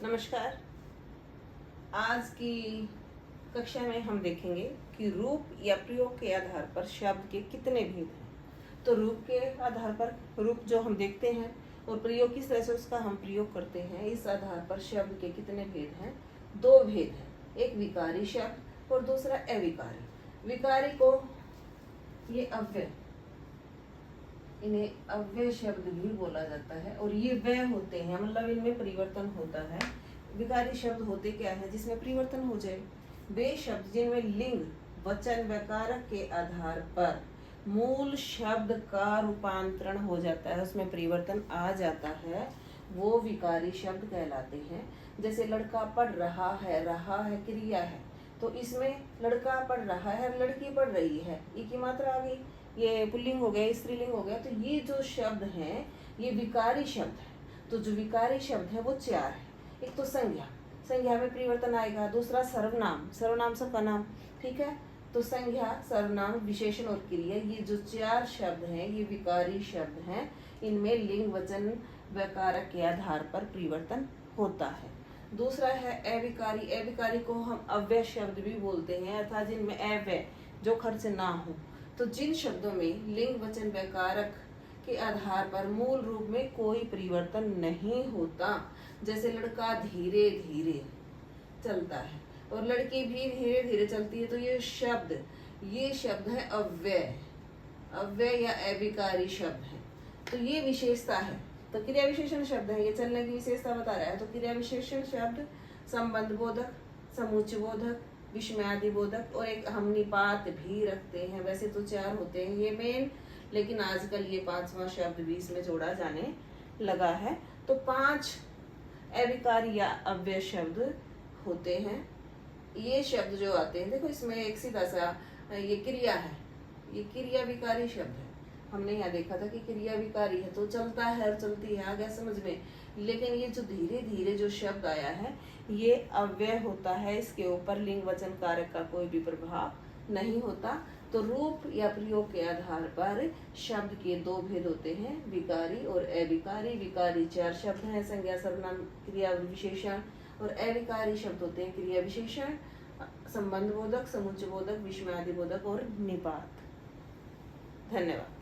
नमस्कार। आज की कक्षा में हम देखेंगे कि रूप या प्रयोग के आधार पर शब्द के कितने भेद हैं। तो रूप के आधार पर रूप जो हम देखते हैं और प्रयोग किस तरह से उसका हम प्रयोग करते हैं, इस आधार पर शब्द के कितने भेद हैं। दो भेद हैं, एक विकारी शब्द और दूसरा अविकारी। विकारी को ये अव्यय, इन्हें अव्यय शब्द भी बोला जाता है और ये व्यय होते हैं, मतलब इनमें परिवर्तन होता है। विकारी शब्द होते क्या है जिसमें परिवर्तन हो जाए। वे शब्द जिनमें लिंग वचन व कारक के आधार पर मूल शब्द का रूपांतरण हो जाता है, उसमें परिवर्तन आ जाता है, वो विकारी शब्द कहलाते हैं। जैसे लड़का पढ़ रहा है क्रिया है, तो इसमें लड़का पढ़ रहा है, लड़की पढ़ रही है, ई की मात्रा आ गई, ये पुल्लिंग हो गया, स्त्रीलिंग हो गया। तो ये जो शब्द हैं ये विकारी शब्द है। तो जो विकारी शब्द है वो चार है। एक तो संज्ञा, संज्ञा में परिवर्तन आएगा। दूसरा सर्वनाम, सर्वनाम सबका नाम, ठीक है। तो संज्ञा, सर्वनाम, विशेषण और क्रिया, ये जो चार शब्द हैं ये विकारी शब्द हैं। इनमें लिंग वचन व कारक के आधार पर परिवर्तन होता है। दूसरा है अविकारी। अविकारी को हम अव्यय शब्द भी बोलते हैं, अर्थात जिनमें अव्यय जो खर्च ना हो। तो जिन शब्दों में लिंग वचन व कारक के आधार पर मूल रूप में कोई परिवर्तन नहीं होता, जैसे लड़का धीरे धीरे चलता है और लड़की भी धीरे धीरे चलती है, तो ये शब्द है अव्यय, अव्यय या अविकारी शब्द है। तो ये विशेषता है। तो क्रिया विशेषण शब्द है, ये चलने की विशेषता बता रहा है। तो क्रिया विशेषण शब्द संबंध बोधक, समुच्चय बोधक, विस्मयादि बोधक और एक हम निपात भी रखते हैं। वैसे तो चार होते हैं ये मेन, लेकिन आजकल ये पांचवा शब्द भी इसमें जोड़ा जाने लगा है। तो 5 अविकारी या अव्यय शब्द होते हैं। ये शब्द जो आते हैं, देखो इसमें एक सीधा सा ये क्रिया है, ये क्रिया विकारी शब्द है। हमने यहाँ देखा था कि क्रिया विकारी है तो चलता है और चलती है, आ गया समझ में। लेकिन ये जो धीरे धीरे जो शब्द आया है ये अव्यय होता है, इसके ऊपर लिंग वचन कारक का कोई भी प्रभाव नहीं होता। तो रूप या प्रयोग के आधार पर शब्द के दो भेद होते हैं, विकारी और अविकारी। विकारी 4 शब्द हैं, संज्ञा, सर्वनाम, क्रिया विशेषण। और अविकारी शब्द होते हैं क्रिया विशेषण, संबंध बोधक, समुच्चय बोधक, विस्मयादि बोधक और निपात। धन्यवाद।